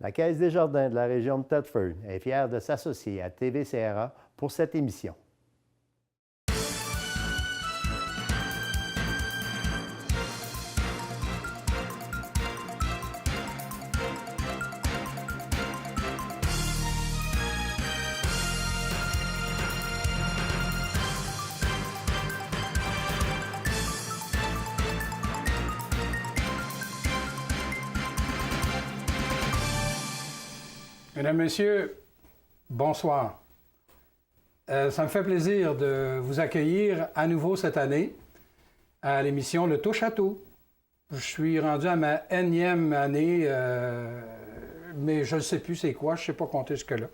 La Caisse des Jardins de la région de Thetford est fière de s'associer à TV-CRA pour cette émission. Mesdames, Messieurs, bonsoir. Ça me fait plaisir de vous accueillir à nouveau cette année à l'émission Le Touche-à-tout. Je suis rendu à ma énième année, mais je ne sais plus c'est quoi, je ne sais pas compter jusque-là.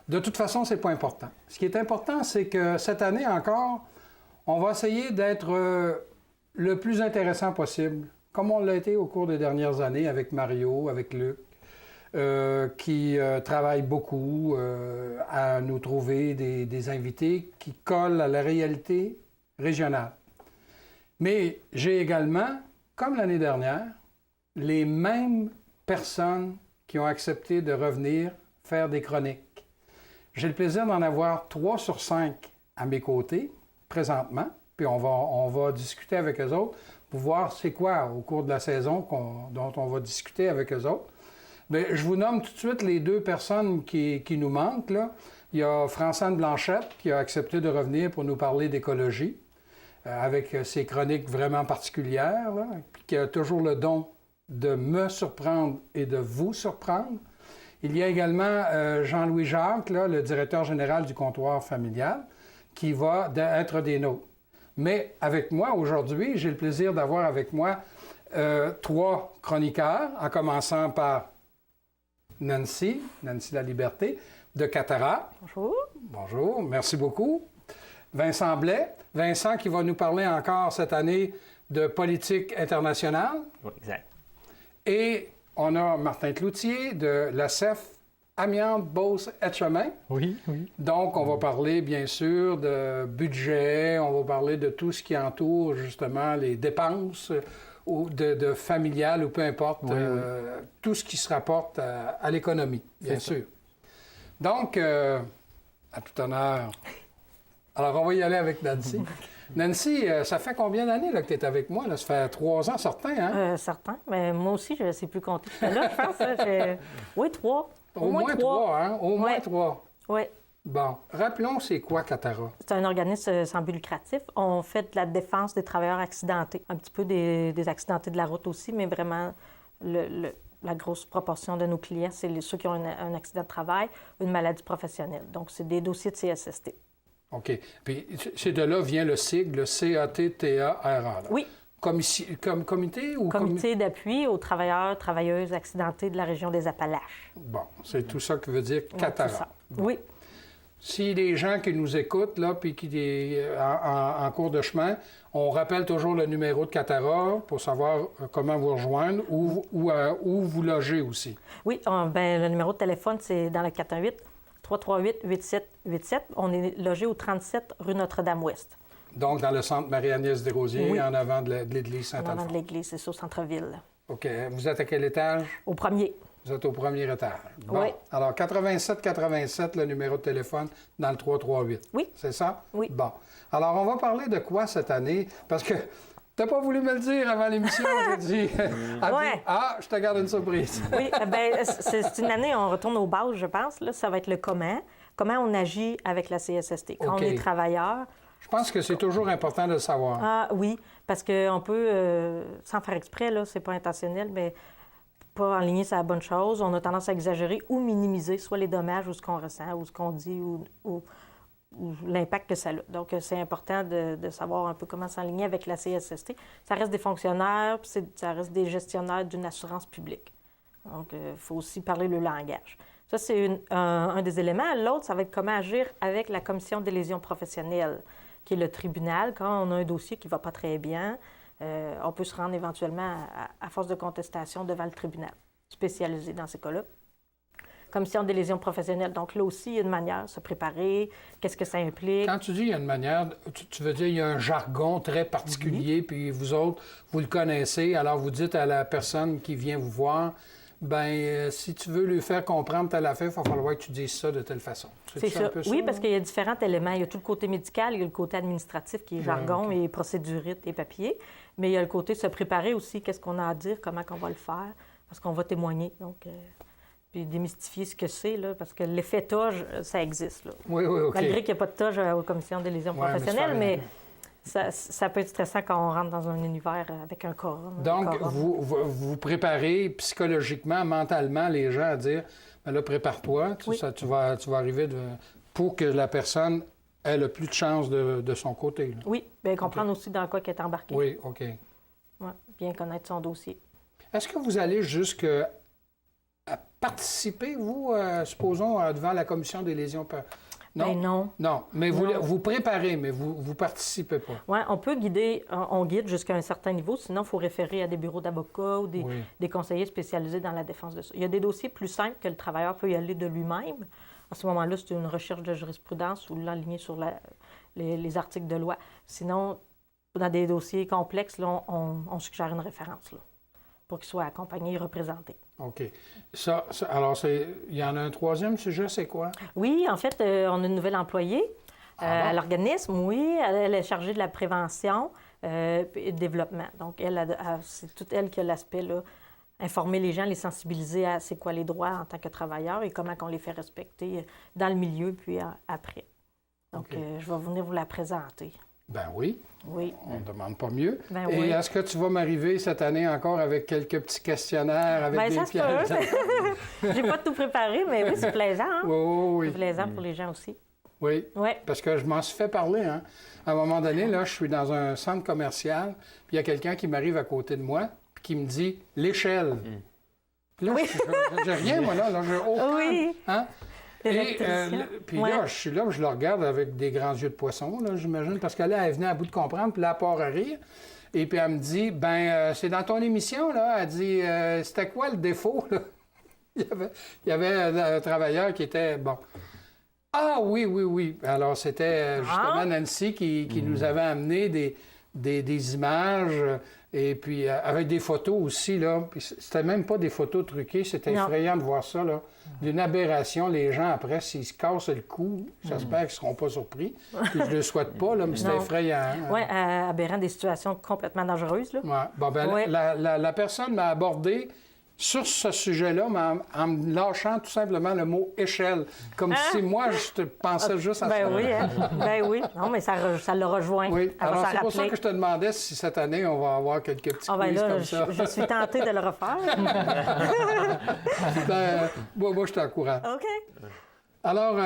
De toute façon, ce n'est pas important. Ce qui est important, c'est que cette année encore, on va essayer d'être le plus intéressant possible, comme on l'a été au cours des dernières années avec Mario, avec Luc. Qui travaille beaucoup à nous trouver des invités qui collent à la réalité régionale. Mais j'ai également, comme l'année dernière, les mêmes personnes qui ont accepté de revenir faire des chroniques. J'ai le plaisir d'en avoir 3 sur 5 à mes côtés, présentement, puis on va discuter avec eux autres pour voir c'est quoi, au cours de la saison, dont on va discuter avec eux autres. Bien, je vous nomme tout de suite les 2 personnes qui nous manquent, là. Il y a Francine Blanchette qui a accepté de revenir pour nous parler d'écologie, avec ses chroniques vraiment particulières, là, puis qui a toujours le don de me surprendre et de vous surprendre. Il y a également Jean-Louis Jacques, là, le directeur général du comptoir familial, qui va être des nôtres. Mais avec moi, aujourd'hui, j'ai le plaisir d'avoir avec moi 3 chroniqueurs, en commençant par Nancy La Liberté, de Catara. Bonjour. Bonjour, merci beaucoup. Vincent Blais. Vincent qui va nous parler encore cette année de politique internationale. Oui, exact. Et on a Martin Cloutier de la CEF Amiens, Beauce, Etchemin. Oui, oui. Donc, on va parler, bien sûr, de budget, on va parler de tout ce qui entoure, justement, les dépenses ou de familial ou peu importe, oui, oui. Tout ce qui se rapporte à l'économie, bien sûr. Donc, à tout honneur. Alors, on va y aller avec Nancy. Nancy, ça fait combien d'années là, que tu es avec moi? Là? Ça fait 3 ans, certain, hein? Certain, mais moi aussi, je ne sais plus compter. Là, je pense, oui, 3. Au moins 3, hein? Au moins 3. Oui. Bon, rappelons, c'est quoi Catara? C'est un organisme sans but lucratif. On fait de la défense des travailleurs accidentés, un petit peu des accidentés de la route aussi, mais vraiment, la grosse proportion de nos clients, c'est ceux qui ont un accident de travail, une maladie professionnelle. Donc, c'est des dossiers de CSST. OK. Puis, c'est de là vient le sigle CATTARA. Oui. Comité ou... Comité d'appui aux travailleurs, travailleuses accidentés de la région des Appalaches. Bon, c'est tout ça que veut dire Catara. C'est ça. Bon. Oui. Si les gens qui nous écoutent, là, puis qui en cours de chemin, on rappelle toujours le numéro de Catara pour savoir comment vous rejoindre ou où vous logez aussi. Oui, le numéro de téléphone, c'est dans le 418-338-8787. On est logé au 37 rue Notre-Dame-Ouest. Donc, dans le centre Marie-Agnès Desrosiers, oui. En avant de l'église Saint-Alphonse. En avant de l'église, c'est ça, au centre-ville. OK. Vous êtes à quel étage? Au premier. Vous êtes au premier étage. Bon. Oui. Alors, 87-87, le numéro de téléphone dans le 338. Oui. C'est ça? Oui. Bon. Alors, on va parler de quoi cette année? Parce que tu n'as pas voulu me le dire avant l'émission. J'ai dit, je te garde une surprise. Oui, bien, c'est une année, on retourne aux bases, je pense. Là, ça va être le comment. Comment on agit avec la CSST. Quand on est travailleur. Je pense que c'est toujours important de le savoir. Ah oui, parce qu'on peut, sans faire exprès, là, c'est pas intentionnel, mais pas enligner sur la bonne chose. On a tendance à exagérer ou minimiser soit les dommages ou ce qu'on ressent ou ce qu'on dit ou l'impact que ça a. Donc, c'est important de savoir un peu comment s'enligner avec la CSST. Ça reste des fonctionnaires, puis ça reste des gestionnaires d'une assurance publique. Donc, il faut aussi parler le langage. Ça, c'est un des éléments. L'autre, ça va être comment agir avec la commission des lésions professionnelles, qui est le tribunal. Quand on a un dossier qui ne va pas très bien, on peut se rendre éventuellement, à force de contestation, devant le tribunal, spécialisé dans ces cas-là. Commission des lésions professionnelles. Donc là aussi, il y a une manière de se préparer. Qu'est-ce que ça implique? Quand tu dis il y a une manière, tu veux dire il y a un jargon très particulier, puis vous autres, vous le connaissez. Alors vous dites à la personne qui vient vous voir, si tu veux lui faire comprendre telle affaire, il va falloir que tu dises ça de telle façon. C'est ça. Oui, parce qu'il y a différents éléments. Il y a tout le côté médical, il y a le côté administratif qui est jargon et procédurite et papier. Mais il y a le côté se préparer aussi, qu'est-ce qu'on a à dire, comment on va le faire, parce qu'on va témoigner. Donc, puis démystifier ce que c'est, là, parce que l'effet toge, ça existe. Là. Oui, OK. Malgré qu'il n'y a pas de toge aux commissions des lésions professionnelles, mais ça peut être stressant quand on rentre dans un univers avec un quorum. Donc, vous préparez psychologiquement, mentalement les gens à dire, ben là, prépare-toi, tu vas arriver pour que la personne ait le plus de chance de son côté. Là. Oui, bien comprendre aussi dans quoi elle est embarquée. Oui, OK. Ouais, bien connaître son dossier. Est-ce que vous allez jusqu'à participer, vous, supposons, devant la commission des lésions? Non? Ben non. Non, mais vous préparez, mais vous ne participez pas. Oui, on peut guider, on guide jusqu'à un certain niveau, sinon il faut référer à des bureaux d'avocats ou des conseillers spécialisés dans la défense de ça. Il y a des dossiers plus simples que le travailleur peut y aller de lui-même. À ce moment-là, c'est une recherche de jurisprudence ou l'enligner sur les articles de loi. Sinon, dans des dossiers complexes, là, on suggère une référence là, pour qu'il soit accompagné et représenté. OK. Alors, il y en a un troisième sujet, c'est quoi? Oui, en fait, on a une nouvelle employée à l'organisme, oui. Elle est chargée de la prévention et de développement. Donc, c'est toute elle qui a l'aspect, là, informer les gens, les sensibiliser à c'est quoi les droits en tant que travailleurs et comment on les fait respecter dans le milieu, puis après. Donc, je vais venir vous la présenter. Ben oui. Oui. On ne demande pas mieux. Ben et oui. est-ce que tu vas m'arriver cette année encore avec quelques petits questionnaires, avec des pièges? J'ai pas tout préparé, mais oui, c'est plaisant. Hein? Oui. C'est plaisant pour les gens aussi. Oui, parce que je m'en suis fait parler. Hein. À un moment donné, là, je suis dans un centre commercial, puis il y a quelqu'un qui m'arrive à côté de moi, puis qui me dit « l'échelle ». Puis là, j'ai rien, moi, là. J'ai aucun... Oui. Hein? Et puis là, je suis là, je le regarde avec des grands yeux de poisson, là, j'imagine, parce que là, elle venait à bout de comprendre, puis là, elle part à rire. Et puis elle me dit, c'est dans ton émission, là. Elle dit, c'était quoi le défaut, là? il y avait un travailleur qui était, bon. Ah oui. Alors, c'était justement Nancy qui nous avait amené des images, et puis avec des photos aussi, là. Puis c'était même pas des photos truquées, c'était effrayant de voir ça, là. D'une aberration, les gens, après, s'ils se cassent le cou, j'espère qu'ils ne seront pas surpris. Puis je ne le souhaite pas, là, mais c'était effrayant. Hein? Oui, aberrant des situations complètement dangereuses, là. Ouais. Bon, la personne m'a abordé sur ce sujet-là, en me lâchant tout simplement le mot « échelle », comme si moi, je te pensais juste à ça. Oui, hein? Ben oui. Non, mais ça le rejoint. Oui. Alors, c'est pour ça que je te demandais si cette année, on va avoir quelques petits quiz comme ça. Je suis tentée de le refaire. Moi, je t'encourage. OK. Alors,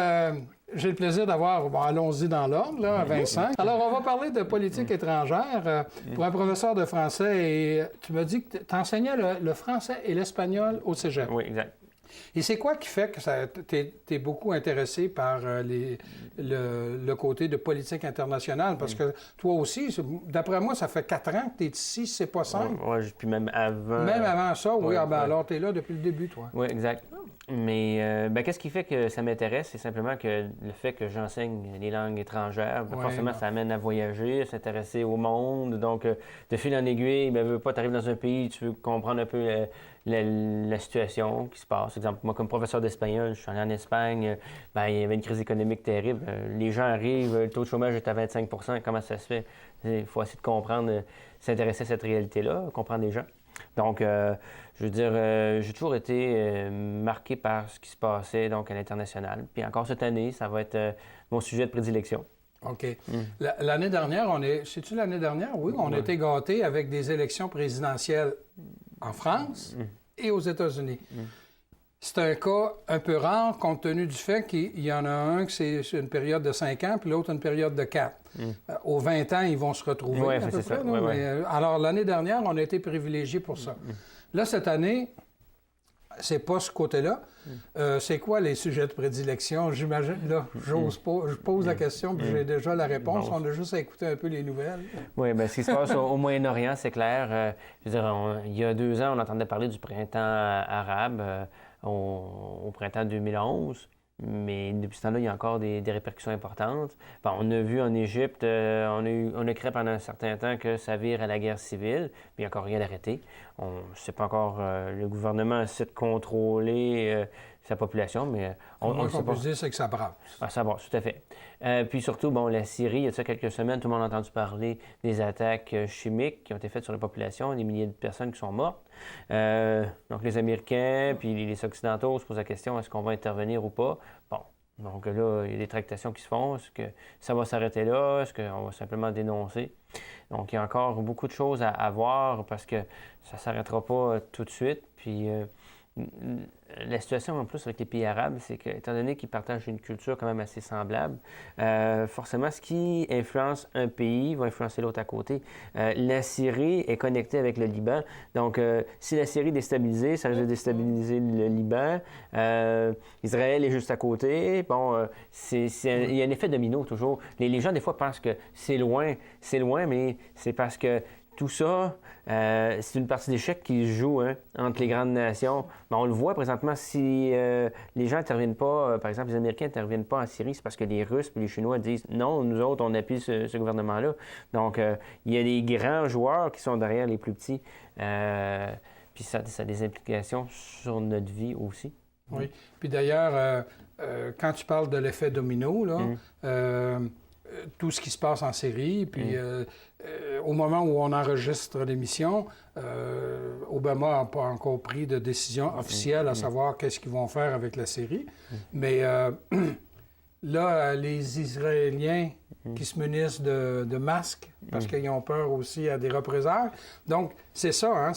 j'ai le plaisir d'avoir, allons-y dans l'ordre, là, Vincent. Alors, on va parler de politique étrangère pour un professeur de français. Et tu m'as dit que tu enseignais le français et l'espagnol au cégep. Oui, exact. Et c'est quoi qui fait que tu es beaucoup intéressé par le côté de politique internationale? Parce que toi aussi, d'après moi, ça fait 4 ans que tu es ici, c'est pas 5. Oui, puis même avant... Même avant ça, oui. Ouais, alors tu es là depuis le début, toi. Oui, exact. Mais qu'est-ce qui fait que ça m'intéresse? C'est simplement que le fait que j'enseigne les langues étrangères, forcément, ça amène à voyager, à s'intéresser au monde. Donc, de fil en aiguille, veux pas, tu arrives dans un pays, tu veux comprendre un peu la situation qui se passe. Exemple, moi, comme professeur d'espagnol, je suis allé en Espagne, il y avait une crise économique terrible. Les gens arrivent, le taux de chômage est à 25 %. Comment ça se fait? Il faut essayer de comprendre, s'intéresser à cette réalité-là, comprendre les gens. Donc, je veux dire, j'ai toujours été marqué par ce qui se passait donc, à l'international. Puis encore cette année, ça va être mon sujet de prédilection. OK. L'année dernière, c'est-tu l'année dernière? Oui, on a été gâtés avec des élections présidentielles en France et aux États-Unis. C'est un cas un peu rare compte tenu du fait qu'il y en a un qui c'est une période de 5 ans, puis l'autre une période de 4. Aux 20 ans, ils vont se retrouver. Oui, à peu c'est près, ça. Mais, alors, l'année dernière, on a été privilégiés pour ça. Là, cette année, c'est pas ce côté-là. C'est quoi les sujets de prédilection? J'imagine, là, je pose la question, puis j'ai déjà la réponse. On a juste à écouter un peu les nouvelles. Oui, bien, ce qui se passe au Moyen-Orient, c'est clair. Je veux dire, il y a 2 ans, on entendait parler du printemps arabe au printemps 2011. Mais depuis ce temps-là, il y a encore des répercussions importantes. Bon, on a vu en Égypte, on a cru pendant un certain temps que ça vire à la guerre civile, mais il n'y a encore rien d'arrêté. On ne sait pas encore, le gouvernement essaie de contrôler sa population, mais on ne sait qu'on pas. peut se dire, c'est que ça brasse. Ah, ça brasse, tout à fait. Puis surtout, bon, la Syrie, il y a ça quelques semaines, tout le monde a entendu parler des attaques chimiques qui ont été faites sur la population, des milliers de personnes qui sont mortes. Donc les Américains, puis les Occidentaux se posent la question, est-ce qu'on va intervenir ou pas? Bon, donc là, il y a des tractations qui se font. Est-ce que ça va s'arrêter là? Est-ce qu'on va simplement dénoncer? Donc il y a encore beaucoup de choses à voir parce que ça ne s'arrêtera pas tout de suite. Puis la situation en plus avec les pays arabes, c'est que, étant donné qu'ils partagent une culture quand même assez semblable, forcément, ce qui influence un pays va influencer l'autre à côté. La Syrie est connectée avec le Liban. Donc, si la Syrie est déstabilisée, ça risque de déstabiliser le Liban. Israël est juste à côté. Bon, il y a un effet domino toujours. Les gens, des fois, pensent que c'est loin, mais c'est parce que tout ça, c'est une partie d'échec qui se joue entre les grandes nations. Mais on le voit présentement, si les gens n'interviennent pas, par exemple, les Américains n'interviennent pas en Syrie, c'est parce que les Russes et les Chinois disent non, nous autres, on appuie ce gouvernement-là. Donc, il y a des grands joueurs qui sont derrière les plus petits. Puis ça a des implications sur notre vie aussi. Oui. Puis d'ailleurs, quand tu parles de l'effet domino, là, tout ce qui se passe en Syrie, puis au moment où on enregistre l'émission, Obama n'a pas encore pris de décision officielle à savoir qu'est-ce qu'ils vont faire avec la Syrie. Mais là, les Israéliens qui se munissent de masques parce qu'ils ont peur aussi à des représailles. Donc, c'est ça, hein,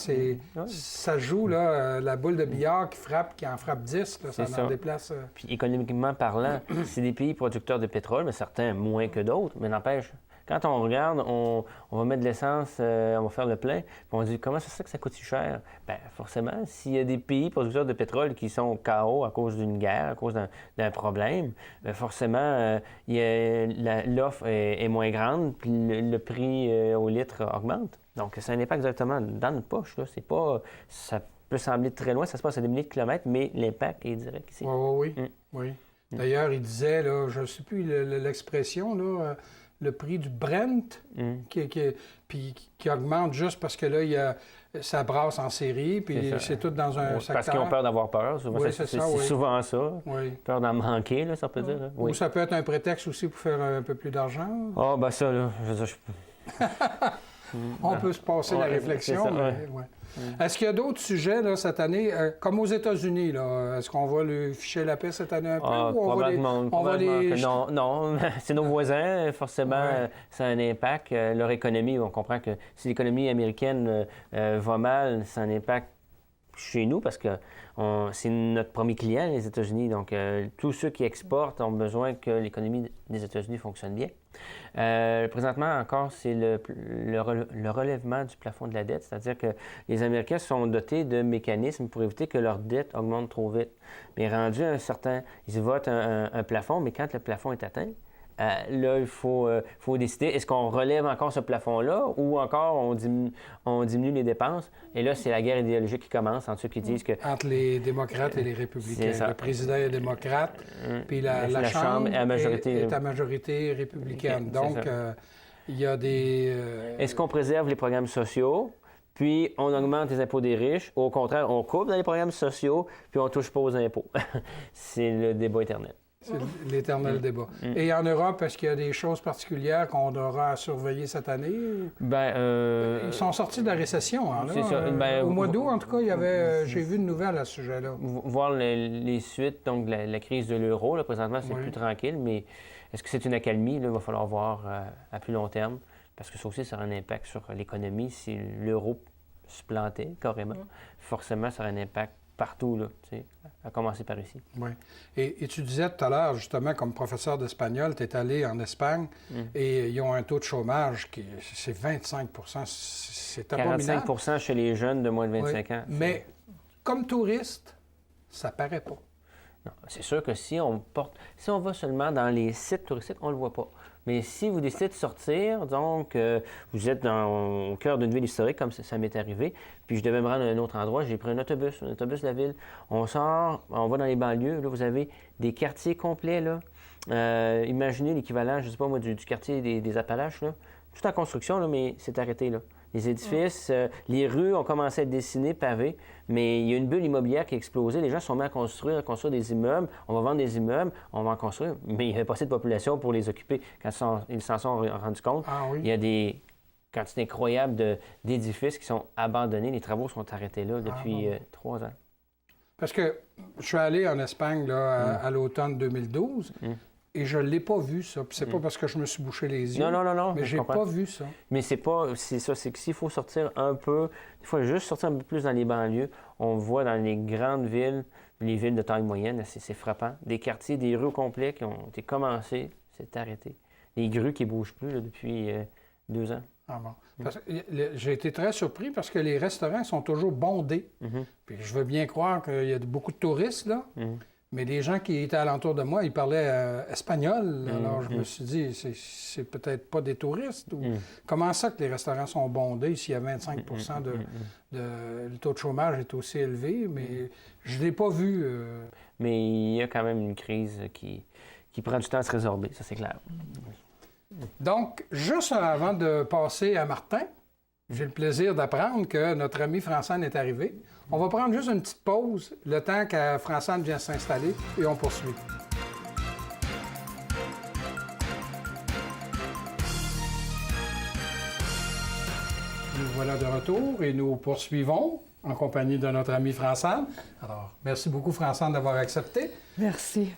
ça joue, là, la boule de billard qui en frappe 10, là, ça en déplace. Puis économiquement parlant, c'est des pays producteurs de pétrole, mais certains moins que d'autres, mais n'empêche. Quand on regarde, on va mettre de l'essence, on va faire le plein, puis on dit comment ça se fait que ça coûte si cher? Bien, forcément, s'il y a des pays producteurs de pétrole qui sont KO à cause d'une guerre, à cause d'un problème, bien, forcément, l'offre est moins grande, puis le prix au litre augmente. Donc, ça n'est pas exactement dans notre poche. Là. C'est pas, ça peut sembler très loin, ça se passe à des milliers de kilomètres, mais l'impact est direct ici. Oui. D'ailleurs, il disait, là, je ne sais plus l'expression, là, le prix du Brent qui augmente juste parce que là, ça brasse en série, puis c'est tout dans un secteur. Parce qu'ils ont peur d'avoir peur. Souvent, c'est souvent ça. Oui. Peur d'en manquer, là, ça peut dire. Là. Ou ça peut être un prétexte aussi pour faire un peu plus d'argent. Ah, ben ça, là, On peut se passer la réflexion. Est-ce qu'il y a d'autres sujets là, cette année, comme aux États-Unis? Là, est-ce qu'on va lui ficher la paix cette année un peu? Ou probablement que non. C'est nos voisins, forcément, ça a un impact. Leur économie, on comprend que si l'économie américaine va mal, ça a un impact chez nous parce que c'est notre premier client, les États-Unis. Donc, tous ceux qui exportent ont besoin que l'économie des États-Unis fonctionne bien. Présentement, encore, c'est le relèvement du plafond de la dette, c'est-à-dire que les Américains sont dotés de mécanismes pour éviter que leur dette augmente trop vite. Mais rendu à un certain... Ils votent un plafond, mais quand le plafond est atteint, là, il faut décider, est-ce qu'on relève encore ce plafond-là ou encore on diminue les dépenses? Et là, c'est la guerre idéologique qui commence entre ceux qui disent que... Entre les démocrates et les républicains. Le président est démocrate, puis la Chambre est à majorité républicaine. Donc, il y a des... Est-ce qu'on préserve les programmes sociaux? Puis, on augmente les impôts des riches. Ou au contraire, on coupe dans les programmes sociaux, puis on ne touche pas aux impôts. C'est le débat éternel. C'est l'éternel débat. Et en Europe, est-ce qu'il y a des choses particulières qu'on aura à surveiller cette année? Ils sont sortis de la récession. Hein, là. Au mois d'août, en tout cas, il y avait, j'ai vu une nouvelle à ce sujet-là. Voir les suites, donc la crise de l'euro, là, présentement, c'est plus tranquille, mais est-ce que c'est une accalmie? Là, il va falloir voir à plus long terme, parce que ça aussi, ça aura un impact sur l'économie. Si l'euro se plantait carrément, forcément, ça aura un impact partout, là, à commencer par ici. Oui. Et tu disais tout à l'heure, justement, comme professeur d'espagnol, tu es allé en Espagne et ils ont un taux de chômage qui c'est 25 %. C'est abominable. 45 % chez les jeunes de moins de 25 ans. Mais comme touriste, ça paraît pas. Non, c'est sûr que si on va seulement dans les sites touristiques, on ne le voit pas. Mais si vous décidez de sortir, donc vous êtes au cœur d'une ville historique, comme ça m'est arrivé, puis je devais me rendre à un autre endroit, j'ai pris un autobus de la ville. On sort, on va dans les banlieues, là, vous avez des quartiers complets, là. Imaginez l'équivalent, je ne sais pas moi, du quartier des Appalaches, là. Tout en construction, là, mais c'est arrêté, là. Les édifices, les rues ont commencé à être dessinées, pavées, mais il y a une bulle immobilière qui a explosé. Les gens se sont mis à construire des immeubles. On va vendre des immeubles, on va en construire, mais il n'y avait pas assez de population pour les occuper. Quand ils s'en sont rendus compte, il y a des quantités incroyables d'édifices qui sont abandonnés. Les travaux sont arrêtés là depuis 3 ans. Parce que je suis allé en Espagne là, à l'automne 2012. Et je ne l'ai pas vu, ça. Puis c'est pas parce que je me suis bouché les yeux. Non. Mais j'ai pas vu ça. Mais c'est ça, c'est que s'il faut sortir un peu, il faut juste sortir un peu plus dans les banlieues. On voit dans les grandes villes, les villes de taille moyenne, c'est frappant. Des quartiers, des rues complets qui ont été commencés, c'est arrêté. Les grues qui ne bougent plus là, depuis 2 ans. Ah bon. J'ai été très surpris parce que les restaurants sont toujours bondés. Puis je veux bien croire qu'il y a beaucoup de touristes, là. Mais les gens qui étaient alentour de moi, ils parlaient espagnol. Alors, je me suis dit, c'est peut-être pas des touristes. Comment ça que les restaurants sont bondés s'il y a 25 le taux de chômage est aussi élevé? Mais je ne l'ai pas vu. Mais il y a quand même une crise qui prend du temps à se résorber, ça c'est clair. Donc, juste avant de passer à Martin, j'ai le plaisir d'apprendre que notre ami Francine est arrivé. On va prendre juste une petite pause, le temps que Francine vienne s'installer, et on poursuit. Nous voilà de retour et nous poursuivons en compagnie de notre ami Francine. Alors, merci beaucoup Francine d'avoir accepté. Merci.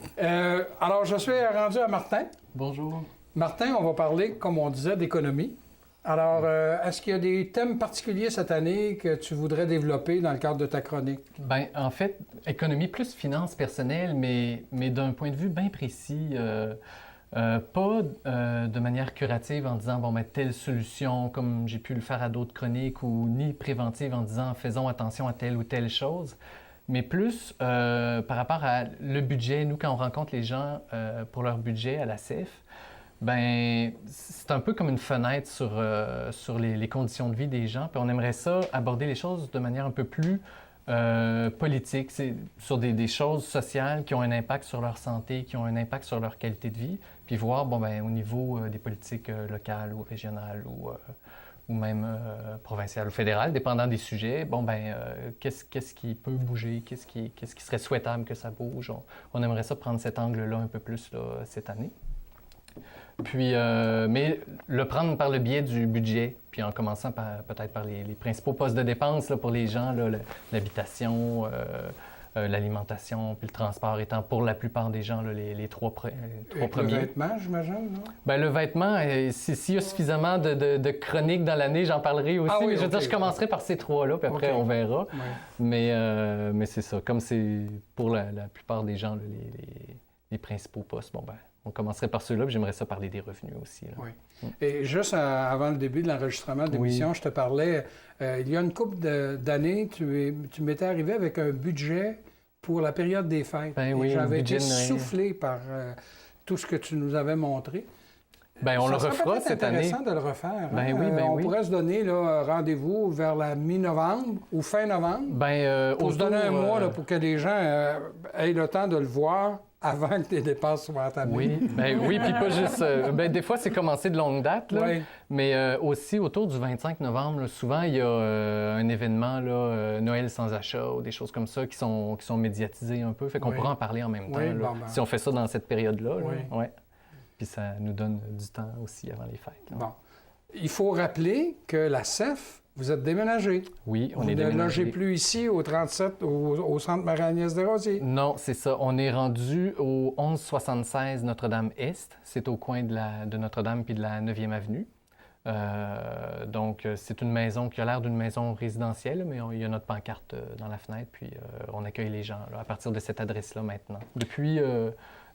Alors, je suis rendu à Martin. Bonjour. Martin, on va parler, comme on disait, d'économie. Alors, est-ce qu'il y a des thèmes particuliers cette année que tu voudrais développer dans le cadre de ta chronique? Bien, en fait, économie plus finance personnelle, mais d'un point de vue bien précis, pas de manière curative en disant, bon, ben, telle solution, comme j'ai pu le faire à d'autres chroniques, ou ni préventive en disant, faisons attention à telle ou telle chose, mais plus par rapport à le budget. Nous, quand on rencontre les gens pour leur budget à la CEF, ben c'est un peu comme une fenêtre sur les conditions de vie des gens. Puis on aimerait ça aborder les choses de manière un peu plus politique, sur des choses sociales qui ont un impact sur leur santé, qui ont un impact sur leur qualité de vie, puis voir, bon, ben au niveau des politiques locales ou régionales ou même provinciales ou fédérales, dépendant des sujets, bon, ben qu'est-ce qui peut bouger, qu'est-ce qui serait souhaitable que ça bouge. On aimerait ça prendre cet angle-là un peu plus là, cette année. Puis, mais le prendre par le biais du budget, puis en commençant peut-être par les principaux postes de dépenses là, pour les gens, là, l'habitation, l'alimentation, puis le transport étant pour la plupart des gens là, les trois premiers. Le vêtement, j'imagine, non? Bien, le vêtement, s'il y a suffisamment de chroniques dans l'année, j'en parlerai aussi. Mais je veux dire, je commencerai par ces trois-là, puis après, on verra. Ouais. Mais c'est ça. Comme c'est pour la plupart des gens, là, les principaux postes, bon, ben on commencerait par ceux-là, puis j'aimerais ça parler des revenus aussi. Là. Oui. Et juste avant le début de l'enregistrement de l'émission, je te parlais, il y a une couple d'années, tu m'étais arrivé avec un budget pour la période des fêtes. Ben oui, j'avais été soufflé par tout ce que tu nous avais montré. Bien, on le refera cette année. C'est intéressant de le refaire. Ben oui, on pourrait se donner là, rendez-vous vers la mi-novembre ou fin novembre pour se donner un mois là, pour que les gens aient le temps de le voir avant que tes dépenses soient entamées. Oui, puis pas juste... des fois, c'est commencé de longue date, là, mais aussi autour du 25 novembre, là, souvent, il y a un événement, là, Noël sans achat ou des choses comme ça qui sont médiatisées un peu. Fait qu'on pourra en parler en même temps, là, si on fait ça dans cette période-là. Là. Puis ça nous donne du temps aussi avant les fêtes. Là. Bon. Il faut rappeler que la CEF, vous êtes déménagé. Oui, on est déménagé. Vous ne logez déménagé. plus ici, au 37, au centre Marie-Agnès-Desrosiers. Non, c'est ça. On est rendu au 1176 Notre-Dame-Est. C'est au coin de Notre-Dame puis de la 9e avenue. Donc, c'est une maison qui a l'air d'une maison résidentielle, mais il y a notre pancarte dans la fenêtre, puis on accueille les gens là, à partir de cette adresse-là maintenant. Depuis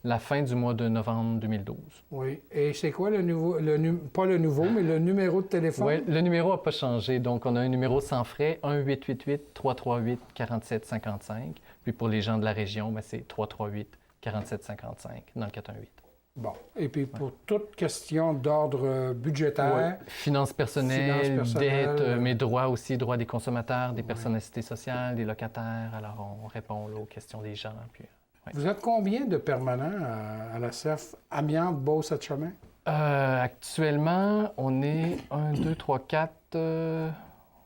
la fin du mois de novembre 2012. Oui. Et c'est quoi le nouveau, pas le nouveau, mais le numéro de téléphone? Oui, le numéro n'a pas changé. Donc, on a un numéro sans frais, 1-888-338-4755. Puis pour les gens de la région, ben, c'est 338-4755 dans le 418. Bon. Et puis pour toute question d'ordre budgétaire... Finances personnelles, dettes, mes droits aussi, droits des consommateurs, des personnes assistées sociales, des locataires. Alors, on répond là, aux questions des gens. Puis, Vous êtes combien de permanents à la CEF Amiante, Beauce-Chemin? Actuellement, on est 1, 2, 3, 4.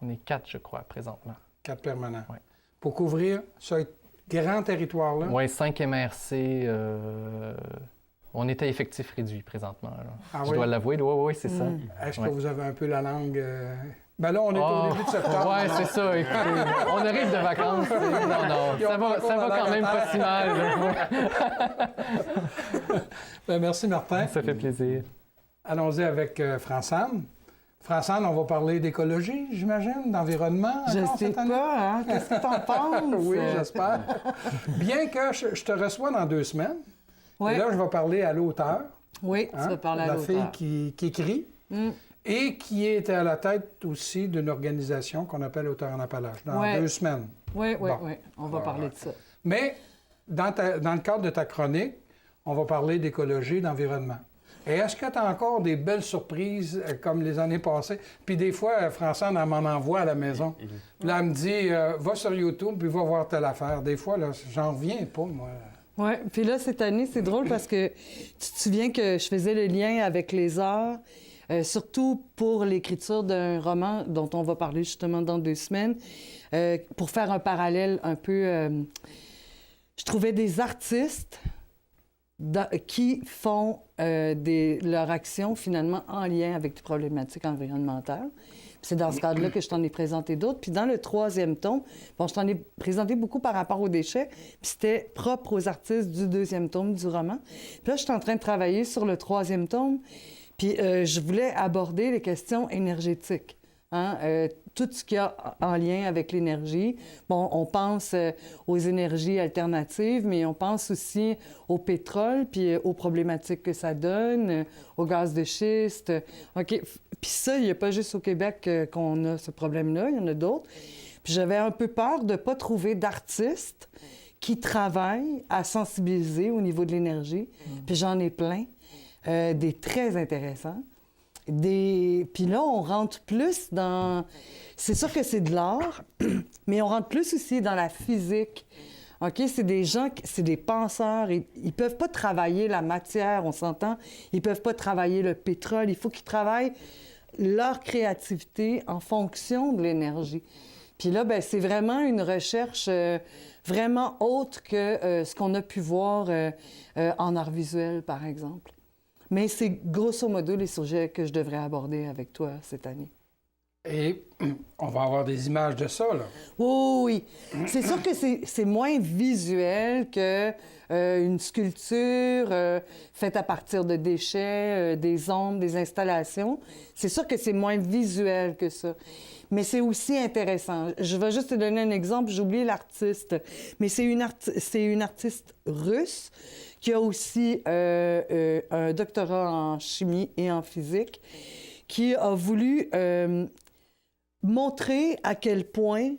On est 4, je crois, présentement. 4 permanents. Oui. Pour couvrir ce grand territoire-là? Oui, 5 MRC. On est à effectif réduit présentement. Je dois l'avouer. Oui, c'est ça. Est-ce que vous avez un peu la langue... Ben là, on est au début de septembre. Oui, c'est ça. Écoutez, on arrive de vacances. Non, ça va quand même pas si mal. Ben, merci, Martin. Ça fait plaisir. Allons-y avec France-Anne. France-Anne, on va parler d'écologie, j'imagine, d'environnement. Je sais pas, hein? Qu'est-ce que t'en penses? Oui, j'espère. Bien que je te reçois dans 2 semaines. Oui. Et là, je vais parler à l'auteur. Oui, tu vas parler à l'auteur. La fille qui écrit et qui est à la tête aussi d'une organisation qu'on appelle Auteurs en Appalaches, dans 2 semaines. Oui, on va parler de ça. Mais dans le cadre de ta chronique, on va parler d'écologie et d'environnement. Et est-ce que tu as encore des belles surprises comme les années passées? Puis des fois, François, elle m'en envoie à la maison. Puis là, elle me dit, va sur YouTube, puis va voir telle affaire. Des fois, là, j'en reviens pas, moi. Oui, puis là, cette année, c'est drôle parce que tu te souviens que je faisais le lien avec les arts, surtout pour l'écriture d'un roman dont on va parler justement dans 2 semaines, pour faire un parallèle un peu... je trouvais des artistes qui font leur action finalement en lien avec des problématiques environnementales. C'est dans ce cadre-là que je t'en ai présenté d'autres. Puis dans le 3e tome, bon, je t'en ai présenté beaucoup par rapport aux déchets, puis c'était propre aux artistes du 2e tome du roman. Puis là, je suis en train de travailler sur le 3e tome, puis je voulais aborder les questions énergétiques. Tout ce qu'il y a en lien avec l'énergie. Bon, on pense aux énergies alternatives, mais on pense aussi au pétrole, puis aux problématiques que ça donne, au gaz de schiste. OK. Puis ça, il n'y a pas juste au Québec qu'on a ce problème-là, il y en a d'autres. Puis j'avais un peu peur de ne pas trouver d'artistes qui travaillent à sensibiliser au niveau de l'énergie. Puis j'en ai plein, des très intéressants. Puis là, on rentre plus dans... C'est sûr que c'est de l'art, mais on rentre plus aussi dans la physique. OK? C'est des gens, c'est des penseurs. Ils ne peuvent pas travailler la matière, on s'entend. Ils ne peuvent pas travailler le pétrole. Il faut qu'ils travaillent leur créativité en fonction de l'énergie. Puis là, bien, c'est vraiment une recherche vraiment autre que ce qu'on a pu voir en art visuel, par exemple. Mais c'est grosso modo les sujets que je devrais aborder avec toi cette année. Et on va avoir des images de ça, là. Oui. C'est sûr que c'est moins visuel que une sculpture faite à partir de déchets, des ombres, des installations. C'est sûr que c'est moins visuel que ça. Mais c'est aussi intéressant. Je vais juste te donner un exemple. J'ai oublié l'artiste. Mais c'est une artiste russe qui a aussi un doctorat en chimie et en physique, qui a voulu montrer à quel point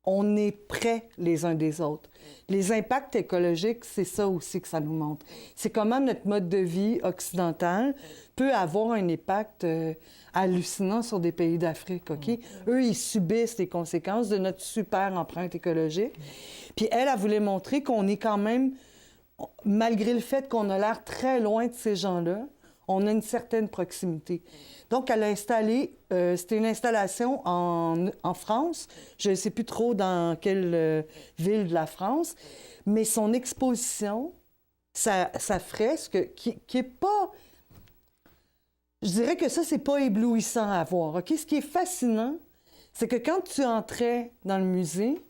on est près les uns des autres. Les impacts écologiques, c'est ça aussi que ça nous montre. C'est comment notre mode de vie occidental peut avoir un impact hallucinant sur des pays d'Afrique, OK? Eux, ils subissent les conséquences de notre super empreinte écologique. Puis elle voulu montrer qu'on est quand même, malgré le fait qu'on a l'air très loin de ces gens-là, on a une certaine proximité. Donc, elle a installé, c'était une installation en France, je ne sais plus trop dans quelle ville de la France, mais son exposition, sa fresque, qui est pas... Je dirais que ça, c'est pas éblouissant à voir, OK? Ce qui est fascinant, c'est que quand tu entrais dans le musée,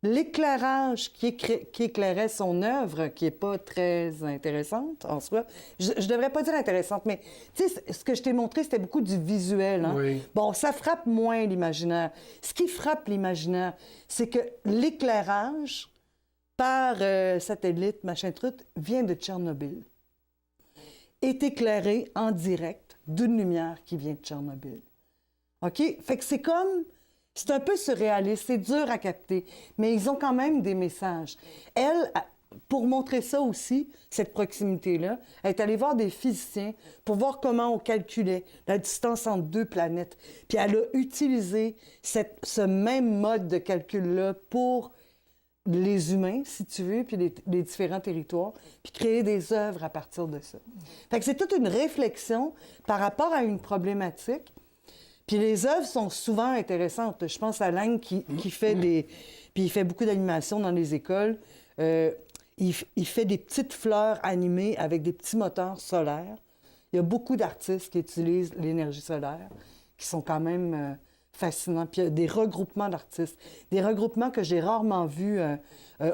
l'éclairage qui éclairait son œuvre, qui n'est pas très intéressante en soi, je ne devrais pas dire intéressante, mais tu sais, ce que je t'ai montré, c'était beaucoup du visuel. Hein? Oui. Bon, ça frappe moins l'imaginaire. Ce qui frappe l'imaginaire, c'est que l'éclairage par satellite, machin truc, vient de Tchernobyl. Est éclairé en direct d'une lumière qui vient de Tchernobyl. OK? Fait que c'est comme... C'est un peu surréaliste, c'est dur à capter, mais ils ont quand même des messages. Elle, pour montrer ça aussi, cette proximité-là, elle est allée voir des physiciens pour voir comment on calculait la distance entre deux planètes. Puis elle a utilisé ce même mode de calcul-là pour les humains, si tu veux, puis les différents territoires, puis créer des œuvres à partir de ça. Fait que c'est toute une réflexion par rapport à une problématique. Puis les œuvres sont souvent intéressantes. Je pense à Lang qui fait des... Puis il fait beaucoup d'animation dans les écoles. Il fait des petites fleurs animées avec des petits moteurs solaires. Il y a beaucoup d'artistes qui utilisent l'énergie solaire, qui sont quand même fascinants. Puis il y a des regroupements d'artistes. Des regroupements que j'ai rarement vus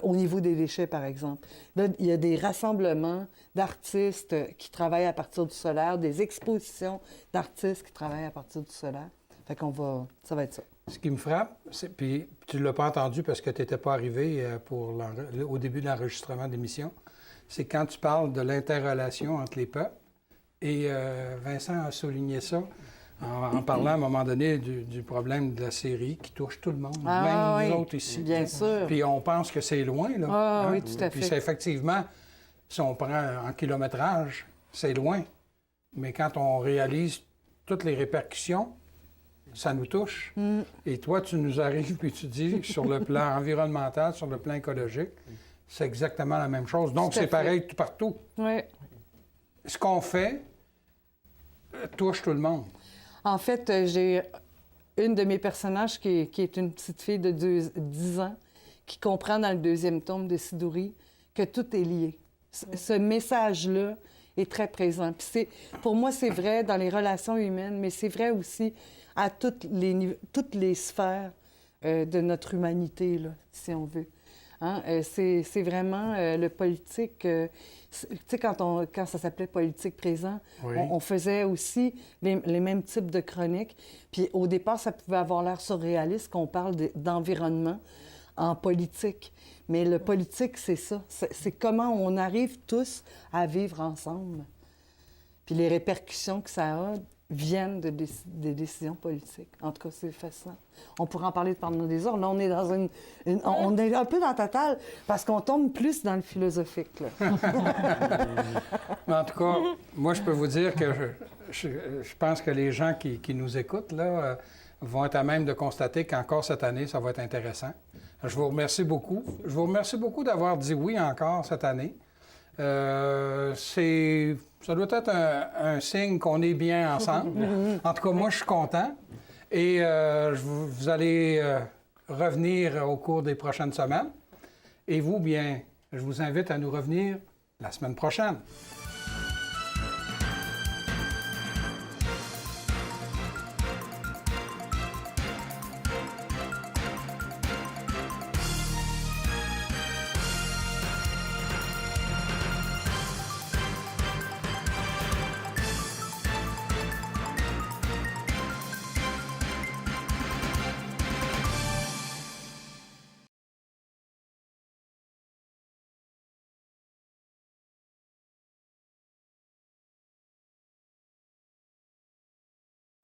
au niveau des déchets, par exemple. Là, il y a des rassemblements d'artistes qui travaillent à partir du solaire, des expositions d'artistes qui travaillent à partir du solaire. Fait qu'on va... Ça va être ça. Ce qui me frappe, puis tu ne l'as pas entendu parce que tu n'étais pas arrivé au début de l'enregistrement de l'émission, c'est quand tu parles de l'interrelation entre les peuples. Et Vincent a souligné ça en parlant à un moment donné du problème de la Syrie qui touche tout le monde, même nous autres ici. Bien sûr. Puis on pense que c'est loin, là. Ah, oui, tout à fait. Puis c'est effectivement, si on prend en kilométrage, c'est loin. Mais quand on réalise toutes les répercussions, ça nous touche. Et toi, tu nous arrives puis tu dis, sur le plan environnemental, sur le plan écologique, c'est exactement la même chose. Donc, c'est pareil tout partout. Oui. Ce qu'on fait touche tout le monde. En fait, j'ai une de mes personnages qui est une petite fille de 10 ans qui comprend dans le 2e tome de Sidouri que tout est lié. Ce message-là est très présent. Puis pour moi, c'est vrai dans les relations humaines, mais c'est vrai aussi à toutes les sphères de notre humanité, là, si on veut. Hein? C'est vraiment le politique. Tu sais, quand ça s'appelait Politique présent, Oui. on faisait aussi les mêmes types de chroniques. Puis au départ, ça pouvait avoir l'air surréaliste qu'on parle d'environnement en politique. Mais le politique, c'est ça. C'est comment on arrive tous à vivre ensemble. Puis les répercussions que ça a viennent des décisions politiques. En tout cas, c'est fascinant. On pourrait en parler pendant des heures. Là, on est dans on est un peu dans Total parce qu'on tombe plus dans le philosophique. Là. Mais en tout cas, moi, je peux vous dire que je pense que les gens qui nous écoutent là, vont être à même de constater qu'encore cette année, ça va être intéressant. Je vous remercie beaucoup. Je vous remercie beaucoup d'avoir dit oui encore cette année. Ça doit être un signe qu'on est bien ensemble. En tout cas, moi, je suis content. Et vous allez revenir au cours des prochaines semaines. Et vous, bien, je vous invite à nous revenir la semaine prochaine.